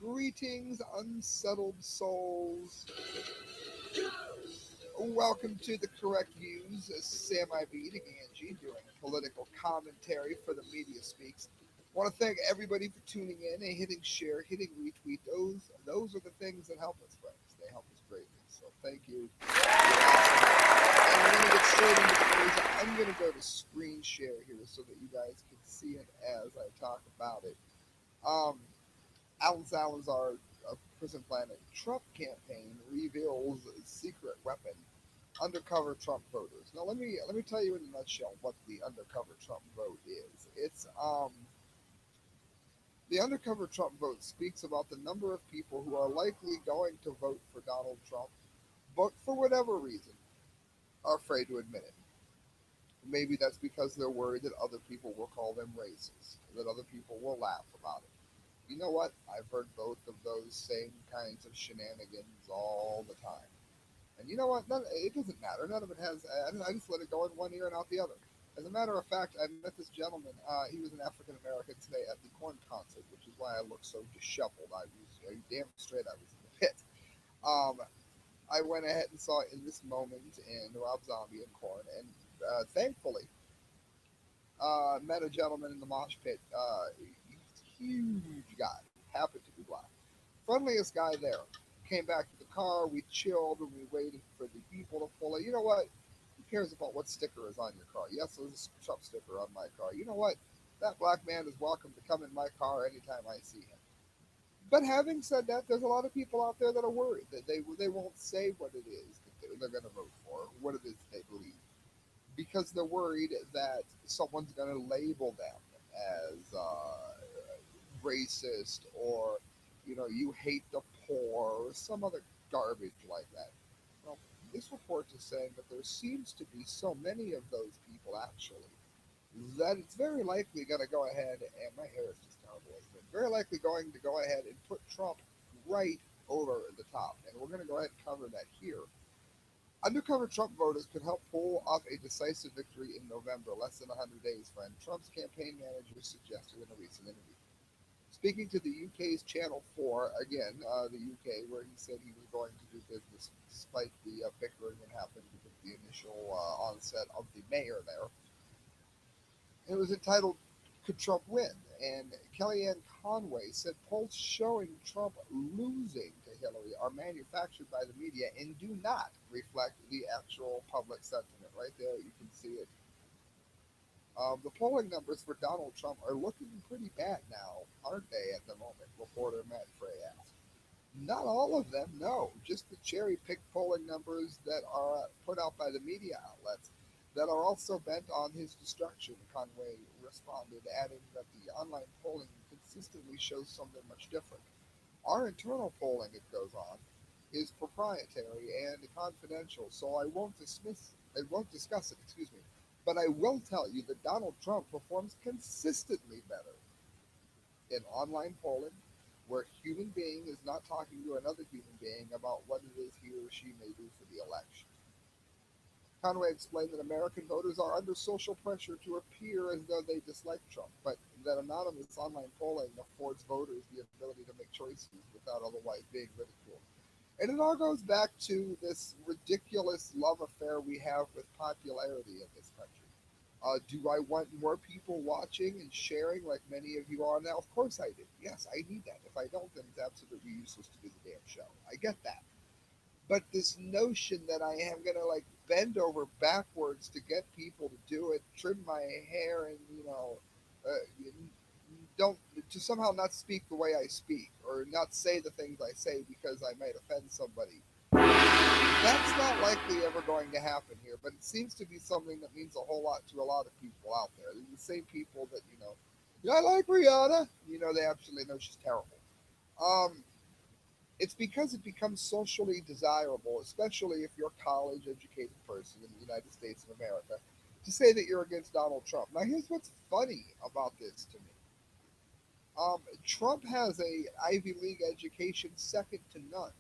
Greetings, unsettled souls. Welcome to the Correct Views. Sam IB to Gangi doing political commentary for the Media Speaks. Want to thank everybody for tuning in and hitting share, hitting retweet. Those are the things that help us, friends. They help us greatly. So thank you. And we're going to get straight into the news. I'm going to go to screen share here so that you guys can see it as I talk about it. Um, Alan Salazar of Prison Planet Trump campaign reveals secret weapon. Undercover Trump voters. Now let me tell you in a nutshell what the undercover Trump vote is. It's the undercover Trump vote speaks about the number of people who are likely going to vote for Donald Trump, but for whatever reason are afraid to admit it. Maybe that's because they're worried that other people will call them racist, that other people will laugh about it. You know what? I've heard both of those same kinds of shenanigans all the time. And you know what? It doesn't matter. None of it has. I just let it go in one ear and out the other. As a matter of fact, I met this gentleman. He was an African American today at the Corn concert, which is why I look so disheveled. Damn straight I was in the pit. Um, I went ahead and saw In This Moment in Rob Zombie and Corn, and thankfully met a gentleman in the mosh pit. Huge guy, happened to be black. Friendliest guy there. Came back to the car, we chilled, and we waited for the people to pull it. You know what? Who cares about what sticker is on your car? Yes, there's a Trump sticker on my car. You know what? That black man is welcome to come in my car anytime I see him. But having said that, there's a lot of people out there that are worried that they won't say what it is that they're going to vote for, what it is they believe, because they're worried that someone's going to label them as racist or you hate the poor or some other garbage like that. Well, this report is saying that there seems to be so many of those people actually that it's very likely going to go ahead, and my hair is just terrible, isn't it? Very likely going to go ahead and put Trump right over the top. And we're going to go ahead and cover that here. Undercover Trump voters could help pull off a decisive victory in November, less than 100 days, friend. Trump's campaign manager suggested in a recent interview. Speaking to the UK's Channel 4, again, the UK, where he said he was going to do business despite the bickering that happened with the initial onset of the mayor there. It was entitled Could Trump Win? And Kellyanne Conway said polls showing Trump losing to Hillary are manufactured by the media and do not reflect the actual public sentiment. Right there, you can see it. The polling numbers for Donald Trump are looking pretty bad now, aren't they, at the moment? Reporter Matt Frey asked. Not all of them, no. Just the cherry picked polling numbers that are put out by the media outlets that are also bent on his destruction, Conway responded, adding that the online polling consistently shows something much different. Our internal polling, it goes on, is proprietary and confidential, so I won't discuss it, excuse me. But I will tell you that Donald Trump performs consistently better in online polling, where a human being is not talking to another human being about what it is he or she may do for the election. Conway explained that American voters are under social pressure to appear as though they dislike Trump, but that anonymous online polling affords voters the ability to make choices without otherwise being ridiculed. And it all goes back to this ridiculous love affair we have with popularity in this country. Do I want more people watching and sharing like many of you are now? Of course I do. Yes, I need that. If I don't, then it's absolutely useless to do the damn show. I get that. But this notion that I am going to like bend over backwards to get people to do it, trim my hair, and don't to somehow not speak the way I speak or not say the things I say because I might offend somebody. That's not likely ever going to happen here, but it seems to be something that means a whole lot to a lot of people out there. They're the same people that, yeah, I like Rihanna. They absolutely know she's terrible. Um, it's because it becomes socially desirable, especially if you're a college educated person in the United States of America, to say that you're against Donald Trump. Now, here's what's funny about this to me. Trump has a Ivy League education second to none.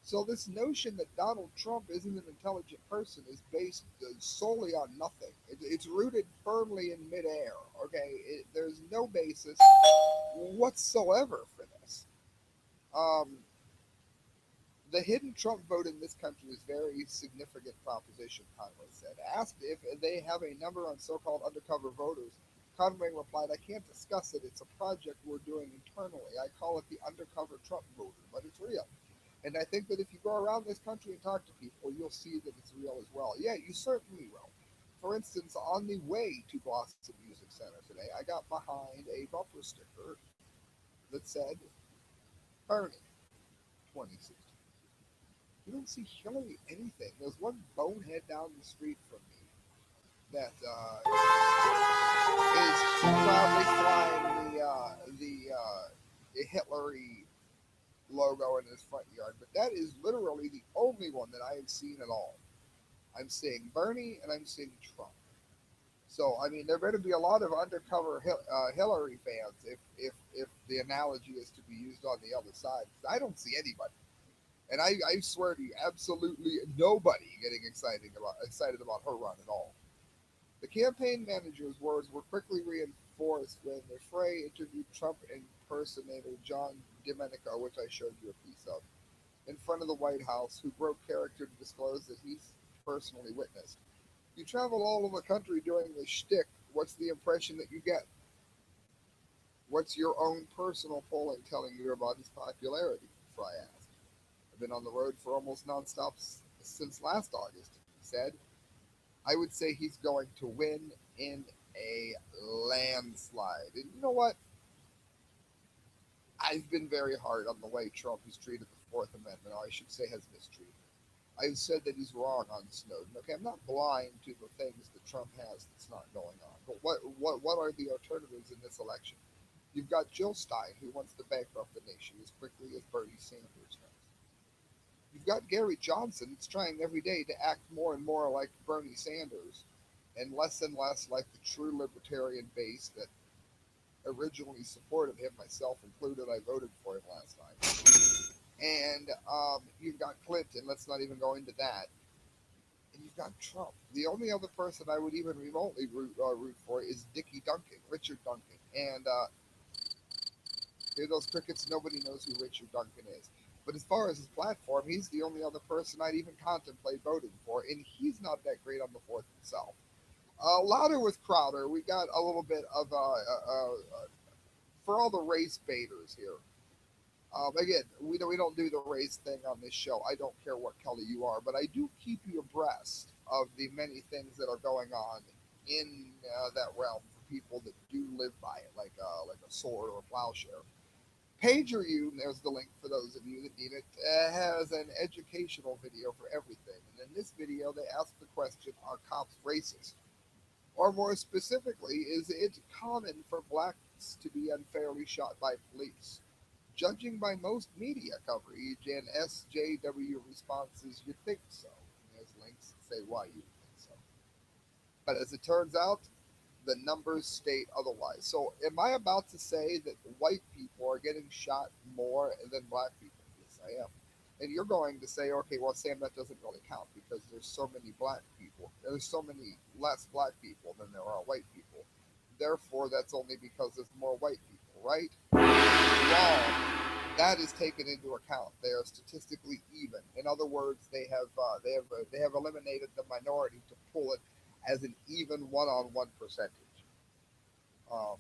So this notion that Donald Trump isn't an intelligent person is based solely on nothing. It's rooted firmly in midair. Okay, there's no basis whatsoever for this. Um, the hidden Trump vote in this country is a very significant proposition, Conway said. Asked if they have a number on so called undercover voters, Conway replied, I can't discuss it. It's a project we're doing internally. I call it the undercover Trump voter, but it's real. And I think that if you go around this country and talk to people, you'll see that it's real as well. Yeah, you certainly will. For instance, on the way to Blossom Music Center today, I got behind a bumper sticker that said Bernie 2016. You don't see Hillary anything. There's one bonehead down the street from me that is proudly flying the Hitlery logo in his front yard, but that is literally the only one that I have seen at all. I'm seeing Bernie and I'm seeing Trump. So I mean, there better be a lot of undercover Hillary fans if the analogy is to be used on the other side. 'Cause I don't see anybody, and I swear to you, absolutely nobody getting excited about her run at all. The campaign manager's words were quickly reinforced when the fray interviewed Trump impersonator John Domenico, which I showed you a piece of, in front of the White House, who broke character to disclose that he's personally witnessed. You travel all over the country doing this shtick. What's the impression that you get? What's your own personal polling telling you about his popularity? Fry asked. I've been on the road for almost nonstop since last August, he said. I would say he's going to win in a landslide. And you know what? I've been very hard on the way Trump has treated the Fourth Amendment, or I should say has mistreated it. I've said that he's wrong on Snowden. Okay, I'm not blind to the things that Trump has that's not going on. But what are the alternatives in this election? You've got Jill Stein, who wants to bankrupt the nation as quickly as Bernie Sanders does. You've got Gary Johnson that's trying every day to act more and more like Bernie Sanders and less like the true libertarian base that originally supported him, myself included. I voted for him last time. And you've got Clinton. Let's not even go into that. And you've got Trump. The only other person I would even remotely root for is Dickie Duncan, Richard Duncan. And hear those crickets? Nobody knows who Richard Duncan is. But as far as his platform, he's the only other person I'd even contemplate voting for, and he's not that great on the fourth himself. Louder with Crowder, we got a little bit of for all the race baiters here. Again, we don't do the race thing on this show. I don't care what color you are, but I do keep you abreast of the many things that are going on in that realm for people that do live by it, like a sword or a plowshare. PagerU, there's the link for those of you that need it, has an educational video for everything. And in this video, they ask the question, are cops racist? Or more specifically, is it common for blacks to be unfairly shot by police? Judging by most media coverage and SJW responses, you think so. And there's links that say why you think so. But as it turns out, the numbers state otherwise. So, am I about to say that white people are getting shot more than black people? Yes, I am. And you're going to say, okay, well, Sam, that doesn't really count because there's so many black people. There's so many less black people than there are white people. Therefore, that's only because there's more white people, right? Wrong. That is taken into account. They are statistically even. In other words, they have eliminated the minority to pull it as an even one-on-one percentage. Um,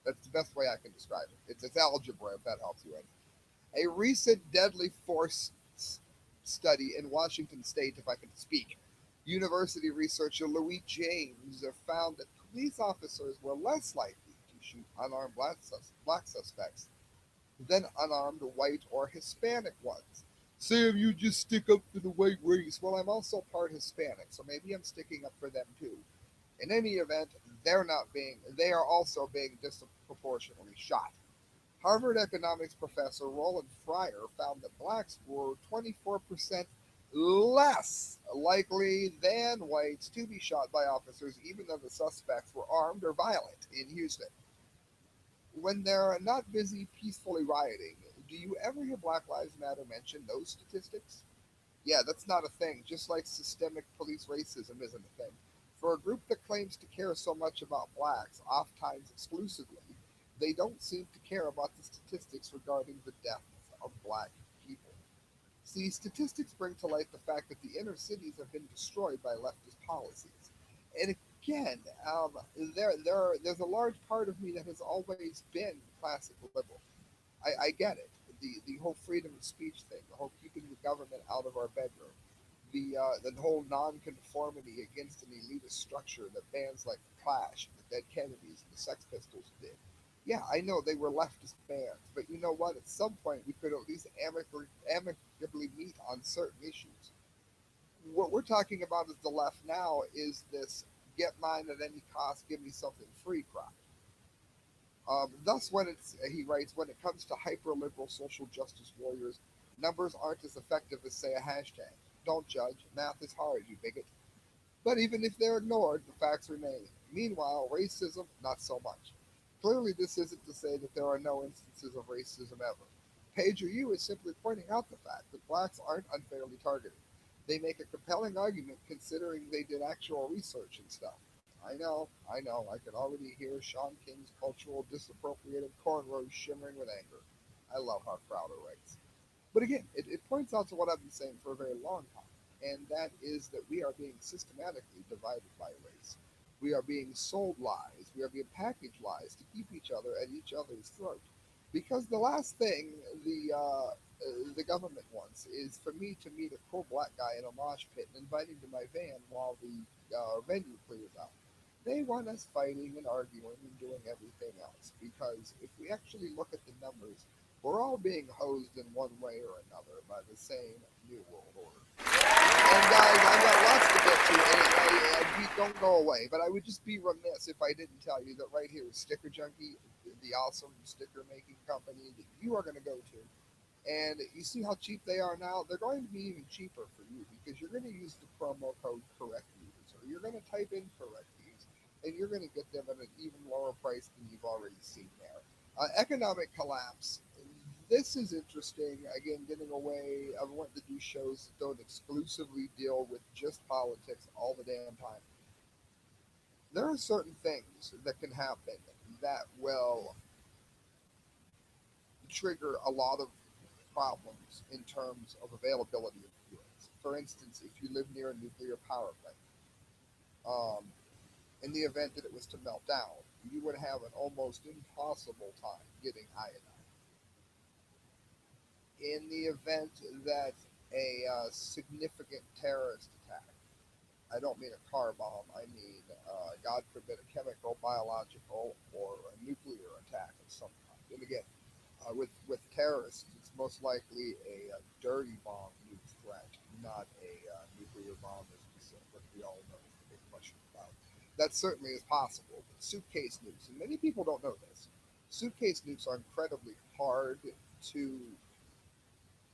that's the best way I can describe it. It's algebra if that helps you any. A recent deadly force study in Washington State, if I can speak, university researcher Louis James found that police officers were less likely to shoot unarmed black suspects than unarmed white or Hispanic ones. Sam, you just stick up for the white race. Well, I'm also part Hispanic, so maybe I'm sticking up for them too. In any event, they are also being disproportionately shot. Harvard economics professor Roland Fryer found that blacks were 24% less likely than whites to be shot by officers, even though the suspects were armed or violent in Houston. When they're not busy peacefully rioting, do you ever hear Black Lives Matter mention those statistics? Yeah, that's not a thing, just like systemic police racism isn't a thing. For a group that claims to care so much about blacks, oftentimes exclusively, they don't seem to care about the statistics regarding the deaths of black people. See, statistics bring to light the fact that the inner cities have been destroyed by leftist policies. And again, there's a large part of me that has always been classic liberal. I get it. The whole freedom of speech thing, the whole keeping the government out of our bedroom, the whole nonconformity against an elitist structure that bands like the Clash and the Dead Kennedys and the Sex Pistols did. Yeah, I know they were leftist bands, but you know what? At some point, we could at least amicably meet on certain issues. What we're talking about as the left now is this get mine at any cost, give me something free crowd. Thus, he writes, when it comes to hyper liberal social justice warriors, numbers aren't as effective as, say, a hashtag. Don't judge. Math is hard, you bigot. But even if they're ignored, the facts remain. Meanwhile, racism, not so much. Clearly, this isn't to say that there are no instances of racism ever. PagerU is simply pointing out the fact that blacks aren't unfairly targeted. They make a compelling argument considering they did actual research and stuff. I know, I can already hear Sean King's cultural disappropriated cornrows shimmering with anger. I love how Crowder writes. But again, it points out to what I've been saying for a very long time, and that is that we are being systematically divided by race. We are being sold lies. We are being packaged lies to keep each other at each other's throat. Because the last thing the government wants is for me to meet a cool black guy in a mosh pit and invite him to my van while the venue clears out. They want us fighting and arguing and doing everything else. Because if we actually look at the numbers, we're all being hosed in one way or another by the same New World Order. And guys, I've got lots to get to, and don't go away. But I would just be remiss if I didn't tell you that right here is Sticker Junkie, the awesome sticker making company that you are going to go to. And you see how cheap they are now? They're going to be even cheaper for you because you're going to use the promo code CORRECTVIEWS, or you're going to type in CORRECTVIEWS, and you're going to get them at an even lower price than you've already seen there. Economic collapse. This is interesting. Again, getting away. I want to do shows that don't exclusively deal with just politics all the damn time. There are certain things that can happen that will trigger a lot of problems in terms of availability of fuels. For instance, if you live near a nuclear power plant, um, in the event that it was to melt down, you would have an almost impossible time getting iodine. In the event that a significant terrorist attack, I don't mean a car bomb, I mean, God forbid, a chemical, biological, or a nuclear attack of some kind. And again, with terrorists, it's most likely a dirty bomb nukes threat, not a nuclear bomb, as we all know is the big question about. That certainly is possible. But suitcase nukes, and many people don't know this, suitcase nukes are incredibly hard to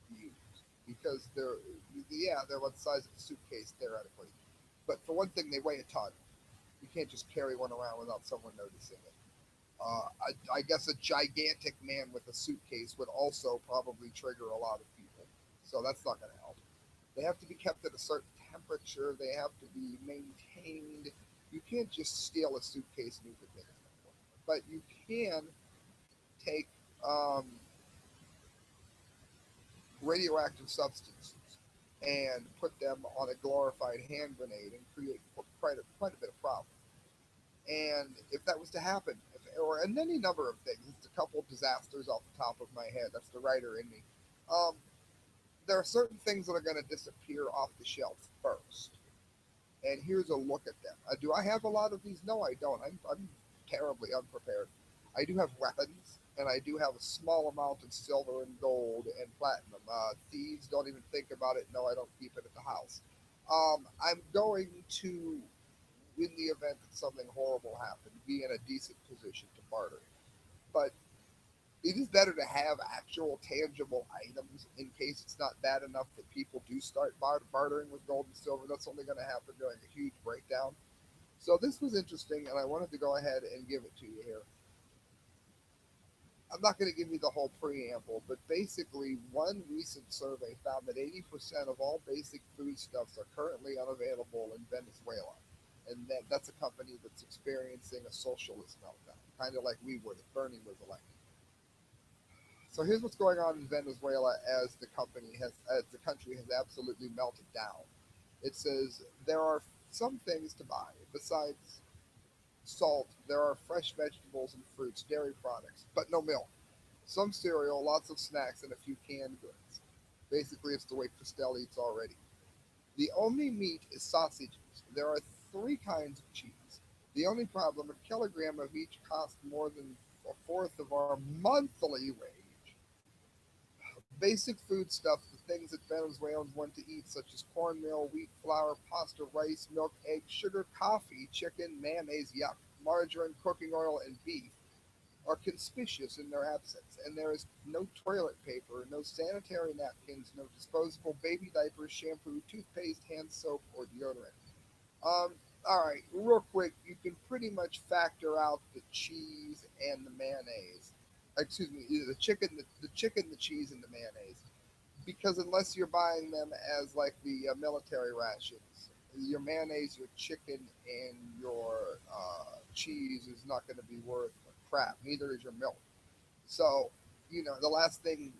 use because they're about the size of a suitcase theoretically, but for one thing, they weigh a ton. You can't just carry one around without someone noticing it. I guess a gigantic man with a suitcase would also probably trigger a lot of people. So that's not going to help. They have to be kept at a certain temperature. They have to be maintained. You can't just steal a suitcase and move it in. But you can take um, radioactive substances and put them on a glorified hand grenade and create quite a bit of problem. And if that was to happen, or and any number of things, it's a couple of disasters off the top of my head. That's the writer in me. Um, there are certain things that are going to disappear off the shelf first. And here's a look at them. Do I have a lot of these? No, I don't. I'm terribly unprepared. I do have weapons, and I do have a small amount of silver and gold and platinum. Thieves don't even think about it. No, I don't keep it at the house. I'm going to, in the event that something horrible happened, be in a decent position to barter. But it is better to have actual tangible items in case it's not bad enough that people do start bartering with gold and silver. That's only going to happen during a huge breakdown. So this was interesting, and I wanted to go ahead and give it to you here. I'm not going to give you the whole preamble, but basically, one recent survey found that 80% of all basic foodstuffs are currently unavailable in Venezuela. And that's a company that's experiencing a socialist meltdown. kind of like we would if Bernie was elected. So here's what's going on in Venezuela as the country has absolutely melted down. It says there are some things to buy besides salt. There are fresh vegetables and fruits, dairy products, but no milk. Some cereal, lots of snacks, and a few canned goods. Basically, it's the way Christelle eats already. The only meat is sausages. There are three kinds of cheese. The only problem, a kilogram of each costs more than a fourth of our monthly wage. Basic food stuff, the things that Venezuelans want to eat, such as cornmeal, wheat flour, pasta, rice, milk, eggs, sugar, coffee, chicken, mayonnaise, yuck, margarine, cooking oil, and beef, are conspicuous in their absence, and there is no toilet paper, no sanitary napkins, no disposable baby diapers, shampoo, toothpaste, hand soap, or deodorant. Um, all right, real quick, you can pretty much factor out the cheese and the mayonnaise. Excuse me, the chicken, the cheese, and the mayonnaise, because unless you're buying them as like the military rations, your mayonnaise, your chicken, and your cheese is not going to be worth crap. Neither is your milk. So, the last thing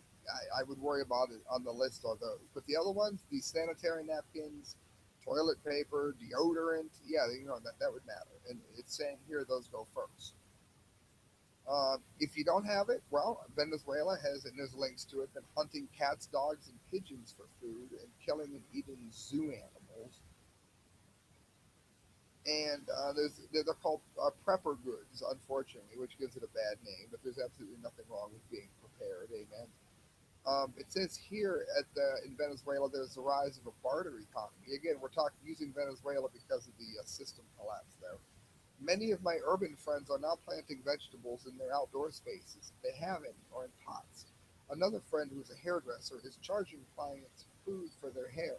I would worry about it on the list are those. But the other ones, these sanitary napkins, toilet paper, deodorant, yeah, that would matter. And it's saying here those go first. If you don't have it, well, Venezuela has, and there's links to it, been hunting cats, dogs, and pigeons for food and killing and eating zoo animals. And they're called prepper goods, unfortunately, which gives it a bad name. But there's absolutely nothing wrong with being prepared. Amen. It says here in Venezuela, there's the rise of a barter economy. Again, we're talking using Venezuela because of the system collapse there. Many of my urban friends are now planting vegetables in their outdoor spaces if they have any, or in pots. Another friend who's a hairdresser is charging clients food for their hair.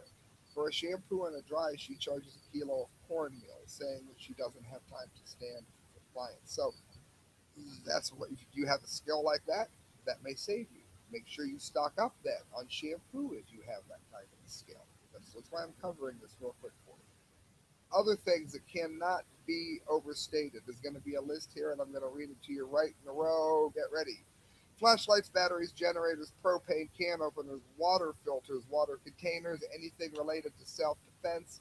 For a shampoo and a dry, she charges a kilo of cornmeal, saying that she doesn't have time to stand for clients. So that's what if you have a skill like that, that may save you. Make sure you stock up then on shampoo if you have that kind of skill. That's why I'm covering this real quick for you. Other things that cannot be overstated. There's going to be a list here, and I'm going to read it to you right in a row. Get ready. Flashlights, batteries, generators, propane, can openers, water filters, water containers, anything related to self defense,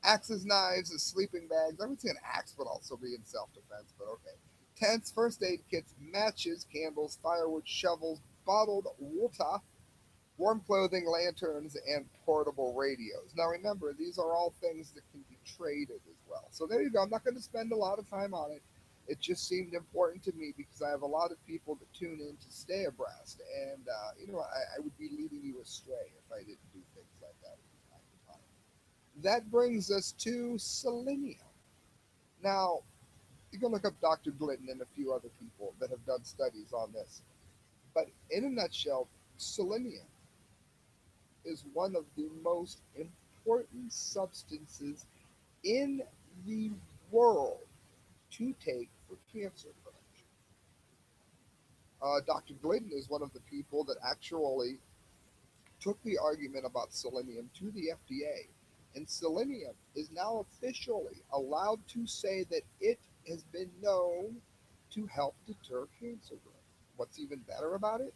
axes, knives, and sleeping bags. I would say an axe would also be in self defense, but okay. Tents, first aid kits, matches, candles, firewood, shovels, bottled water, warm clothing, lanterns, and portable radios. Now remember, these are all things that can be traded as well. So there you go. I'm not going to spend a lot of time on it. It just seemed important to me because I have a lot of people that tune in to stay abreast, and I would be leading you astray if I didn't do things like that from time to time. That brings us to selenium. Now, you can look up Dr. Glidden and a few other people that have done studies on this. But in a nutshell, selenium is one of the most important substances in the world to take for cancer prevention. Dr. Glidden is one of the people that actually took the argument about selenium to the FDA, and selenium is now officially allowed to say that it has been known to help deter cancer growth. What's even better about it?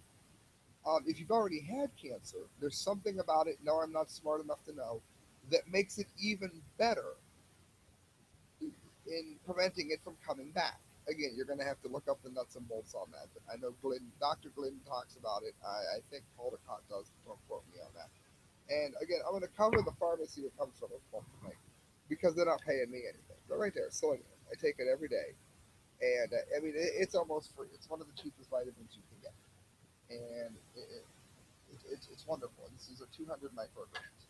If you've already had cancer, there's something about it, no, I'm not smart enough to know, that makes it even better in preventing it from coming back. Again, you're going to have to look up the nuts and bolts on that. But I know Dr. Glidden talks about it. I think Caldecott does. Don't quote me on that. And again, I'm going to cover the pharmacy it comes from because they're not paying me anything. But right there, selenium. I take it every day. And I mean, it's almost free. It's one of the cheapest vitamins you can get. And it's wonderful. This is a 200 micrograms.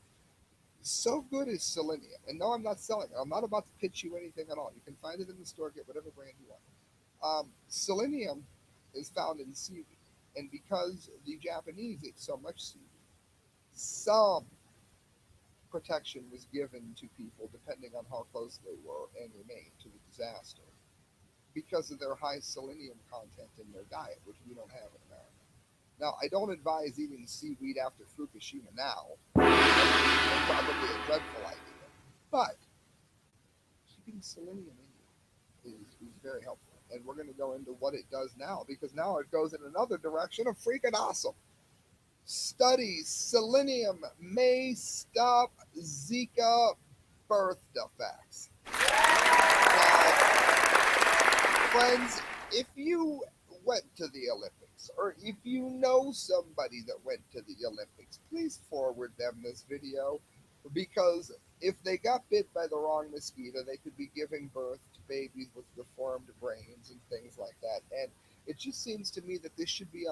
So good is selenium. And no, I'm not selling it. I'm not about to pitch you anything at all. You can find it in the store, get whatever brand you want. Selenium is found in seaweed. And because the Japanese ate so much seaweed, some protection was given to people depending on how close they were and remained to the disaster because of their high selenium content in their diet, which we don't have in America. Now, I don't advise eating seaweed after Fukushima now. That's probably a dreadful idea. But keeping selenium in you is very helpful. And we're going to go into what it does now because now it goes in another direction of freaking awesome. Studies selenium may stop Zika birth defects. Now, friends, if you went to the Olympics or if you know somebody that went to the Olympics, please forward them this video because if they got bit by the wrong mosquito, they could be giving birth to babies with deformed brains and things like that. And it just seems to me that this should be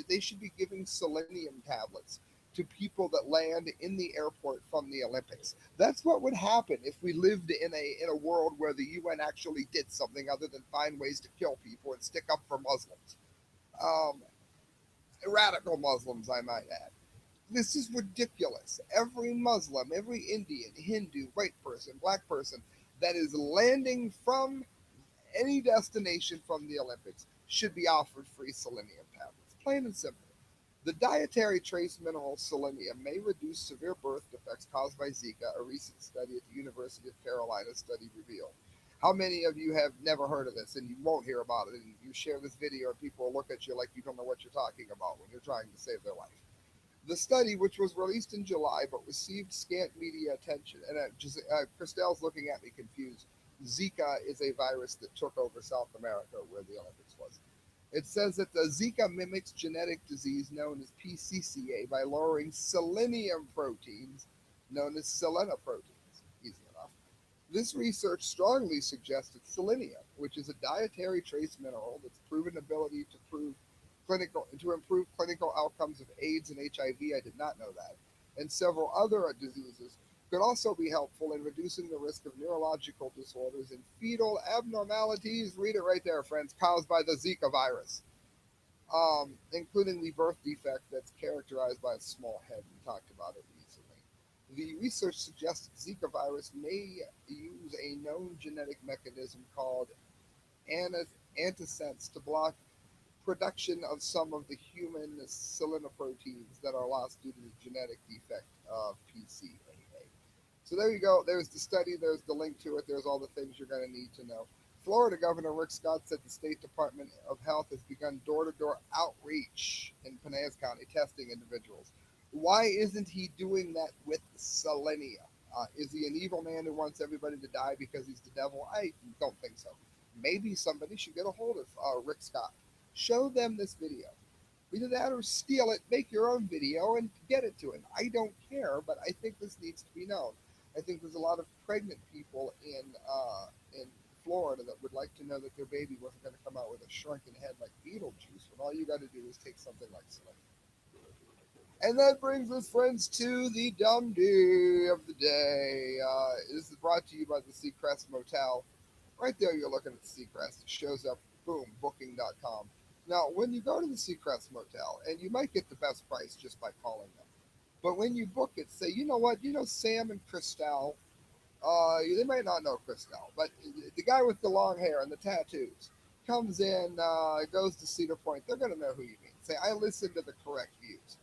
they should be giving selenium tablets to people that land in the airport from the Olympics. That's what would happen if we lived in a world where the UN actually did something other than find ways to kill people and stick up for Muslims. Um, Radical Muslims, I might add. This is ridiculous. Every Muslim, every Indian, Hindu, white person, black person that is landing from any destination from the Olympics should be offered free selenium tablets. Plain and simple. The dietary trace mineral selenium may reduce severe birth defects caused by Zika, a recent study at the University of Carolina study revealed. How many of you have never heard of this and you won't hear about it and you share this video and people will look at you like you don't know what you're talking about when you're trying to save their life? The study, which was released in July but received scant media attention, and Christelle's looking at me confused. Zika is a virus that took over South America where the Olympics was. It says that the Zika mimics genetic disease known as PCCA by lowering selenium proteins known as selenoproteins. Easy enough. This research strongly suggested selenium, which is a dietary trace mineral that's proven ability to improve clinical outcomes of AIDS and HIV. I did not know that, and several other diseases could also be helpful in reducing the risk of neurological disorders and fetal abnormalities. Read it right there, friends, caused by the Zika virus, including the birth defect that's characterized by a small head. We talked about it recently. The research suggests Zika virus may use a known genetic mechanism called antisense to block production of some of the human selenoproteins that are lost due to the genetic defect of PCAA. So there you go. There's the study. There's the link to it. There's all the things you're going to need to know. Florida Governor Rick Scott said the state Department of Health has begun door-to-door outreach in Pinellas County, testing individuals. Why isn't he doing that with selenium? Is he an evil man who wants everybody to die because he's the devil? I don't think so. Maybe somebody should get a hold of Rick Scott. Show them this video. Either that or steal it, make your own video, and get it to him. I don't care, but I think this needs to be known. I think there's a lot of pregnant people in Florida that would like to know that their baby wasn't going to come out with a shrunken head like Beetlejuice, when all you got to do is take something like selenium. And that brings us, friends, to the DUMBDEE of the day. This is brought to you by the Seacrest Motel. Right there, you're looking at Seacrest. It shows up, boom, booking.com. Now, when you go to the Seacrest Motel, and you might get the best price just by calling them, but when you book it, say, you know what, you know Sam and Christelle, they might not know Christelle, but the guy with the long hair and the tattoos comes in, goes to Cedar Point, they're going to know who you mean. Say, I listened to the correct views,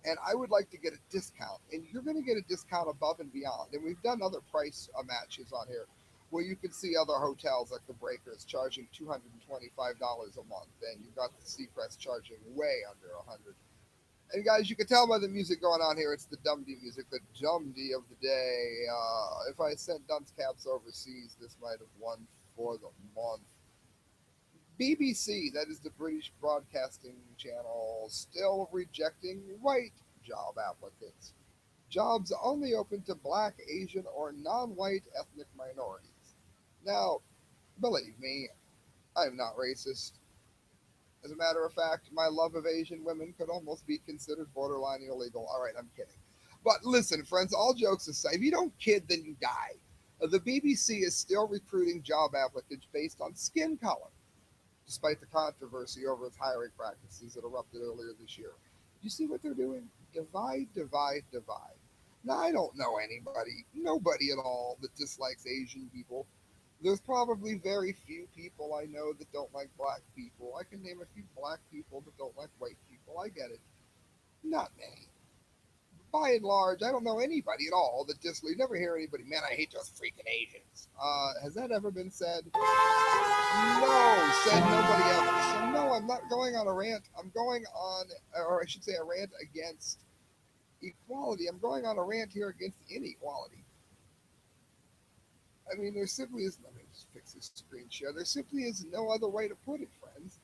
and I would like to get a discount, and you're going to get a discount above and beyond. And we've done other price matches on here where you can see other hotels like the Breakers charging $225 a month, and you've got the Seacrest charging way under 100. And guys, you can tell by the music going on here, it's the DUMBDEE music, the DUMBDEE of the day. If I sent dunce caps overseas, this might have won for the month. BBC, that is the British Broadcasting Channel, still rejecting white job applicants. Jobs only open to black, Asian, or non-white ethnic minorities. Now, believe me, I'm not racist. As a matter of fact, my love of Asian women could almost be considered borderline illegal. All right, I'm kidding. But listen, friends, all jokes aside, if you don't kid, then you die. The BBC is still recruiting job applicants based on skin color, despite the controversy over its hiring practices that erupted earlier this year. You see what they're doing? Divide, divide, divide. Now, I don't know anybody, nobody at all, that dislikes Asian people. There's probably very few people I know that don't like black people. I can name a few black people that don't like white people. I get it. Not many. by and large, I don't know anybody at all that just you never hear anybody, man, I hate those freaking Asians. Has that ever been said? No, said nobody ever. So no, I'm not going on a rant. I'm going on, or I should say, a rant against equality. I'm going on a rant here against inequality. I mean, there simply is. Let me just fix this screen share. There simply is no other way to put it, friends.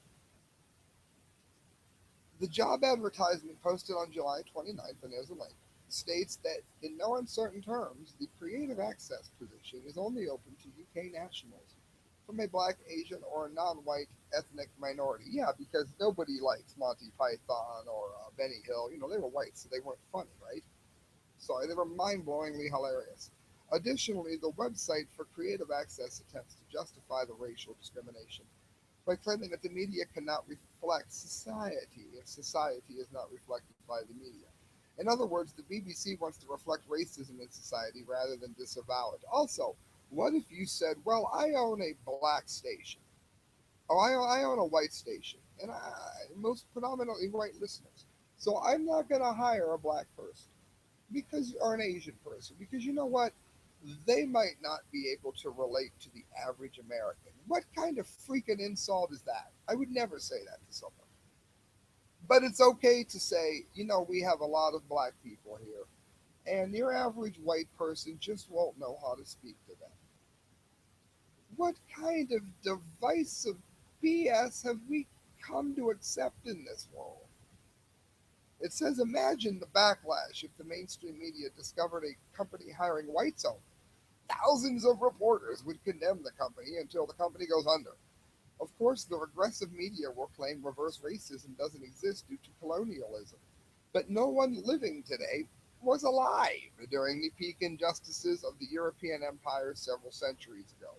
The job advertisement posted on July 29th, and there's a link, states that in no uncertain terms, the creative access position is only open to UK nationals from a black, Asian, or non-white ethnic minority. Yeah, because nobody likes Monty Python or Benny Hill. You know, they were white, so they weren't funny, right? Sorry, they were mind-blowingly hilarious. Additionally, the website for creative access attempts to justify the racial discrimination by claiming that the media cannot reflect society if society is not reflected by the media. In other words, the BBC wants to reflect racism in society rather than disavow it. Also, what if you said, well, I own a black station, or I own a white station, and most predominantly white listeners, so I'm not going to hire a black person because or an Asian person because you know what? They might not be able to relate to the average American. What kind of freaking insult is that? I would never say that to someone. But it's okay to say, you know, we have a lot of black people here, and your average white person just won't know how to speak to them. What kind of divisive BS have we come to accept in this world? It says, imagine the backlash if the mainstream media discovered a company hiring whites only. Thousands of reporters would condemn the company until the company goes under. Of course, the regressive media will claim reverse racism doesn't exist due to colonialism. But no one living today was alive during the peak injustices of the European empire several centuries ago.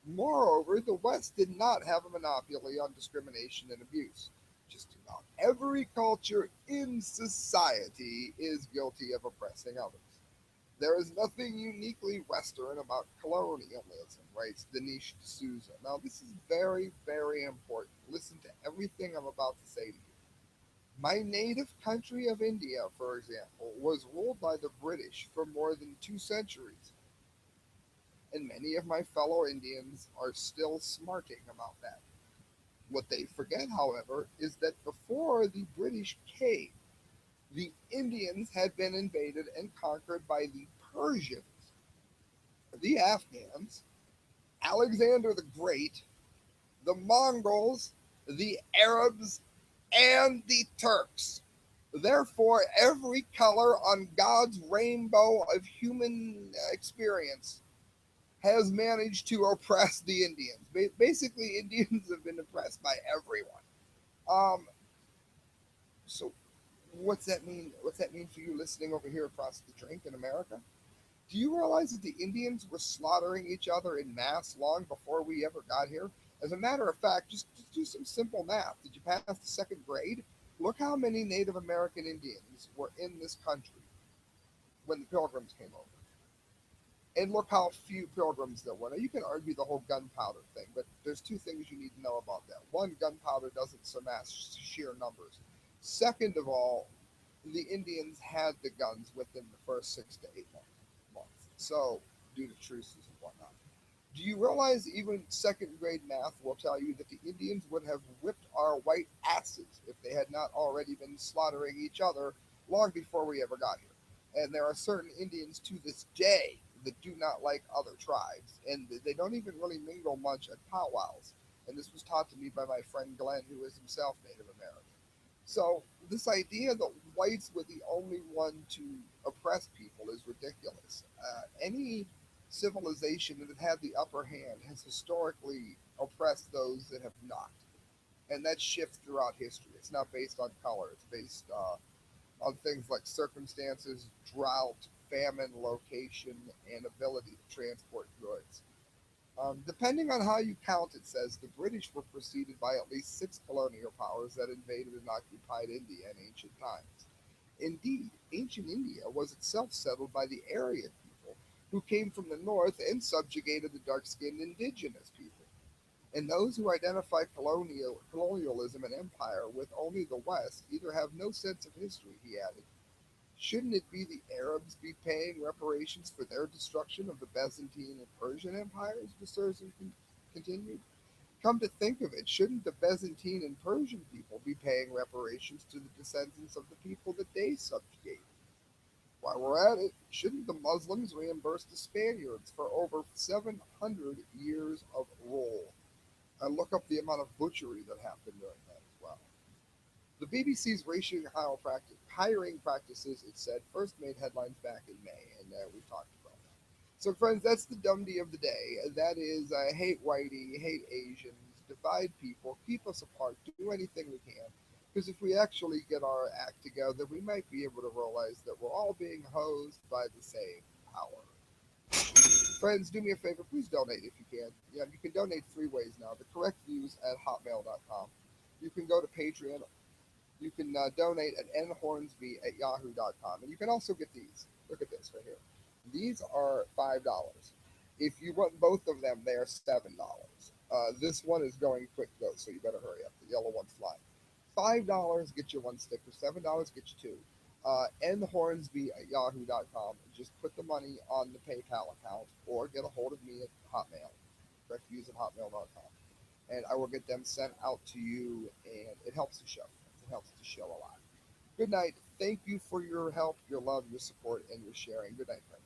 Moreover, the West did not have a monopoly on discrimination and abuse. Just about every culture in society is guilty of oppressing others. There is nothing uniquely Western about colonialism, writes Dinesh D'Souza. Now, this is very, very important. Listen to everything I'm about to say to you. My native country of India, for example, was ruled by the British for more than 2 centuries, and many of my fellow Indians are still smarting about that. What they forget, however, is that before the British came, the Indians had been invaded and conquered by the Persians, the Afghans, Alexander the Great, the Mongols, the Arabs, and the Turks. Therefore, every color on God's rainbow of human experience has managed to oppress the Indians. Basically, Indians have been oppressed by everyone. Um, so, what's that mean? What's that mean for you listening over here across the drink in America? Do you realize that the Indians were slaughtering each other in mass long before we ever got here? As a matter of fact, just do some simple math. Did you pass the second grade? Look how many Native American Indians were in this country when the Pilgrims came over. And look how few Pilgrims there were. Now, you can argue the whole gunpowder thing, but there's two things you need to know about that. One, gunpowder doesn't surpass sheer numbers. Second of all, the Indians had the guns within the first 6 to 8 months. So, due to truces and whatnot. Do you realize even second grade math will tell you that the Indians would have whipped our white asses if they had not already been slaughtering each other long before we ever got here? And there are certain Indians to this day that do not like other tribes, and they don't even really mingle much at powwows. And this was taught to me by my friend Glenn, who is himself Native American. So this idea that whites were the only one to oppress people is ridiculous. Any civilization that had the upper hand has historically oppressed those that have not, and that shifts throughout history. It's not based on color; it's based on things like circumstances, drought, famine, location, and ability to transport goods. Depending on how you count, it says the British were preceded by at least 6 colonial powers that invaded and occupied India in ancient times. Indeed, ancient India was itself settled by the Aryan people, who came from the north and subjugated the dark skinned indigenous people. And those who identify colonialism and empire with only the West either have no sense of history, he added. Shouldn't it be the Arabs be paying reparations for their destruction of the Byzantine and Persian empires? The Surgeon continued. Come to think of it, shouldn't the Byzantine and Persian people be paying reparations to the descendants of the people that they subjugated? While we're at it, shouldn't the Muslims reimburse the Spaniards for over 700 years of rule? And look up the amount of butchery that happened during that as well. The BBC's hiring practices, it said, first made headlines back in May, and we talked about that. So, friends, that's the DUMBDEE of the day. That is hate whitey, hate Asians, divide people, keep us apart, do anything we can. Because if we actually get our act together, we might be able to realize that we're all being hosed by the same power. Friends, do me a favor, please donate if you can. Yeah, you can donate three ways now. The correct views at hotmail.com. You can go to Patreon. You can donate at nhornsby at yahoo.com. And you can also get these. Look at this right here. These are $5. If you want both of them, they are $7. This one is going quick though, so you better hurry up. The yellow one's flying. $5 get you one sticker. $7 get you two. Nhornsby at yahoo.com. Just put the money on the PayPal account or get a hold of me at Hotmail. Correctviews at hotmail.com. And I will get them sent out to you, and it helps the show. It helps the show a lot. Good night. Thank you for your help, your love, your support, and your sharing. Good night, friends.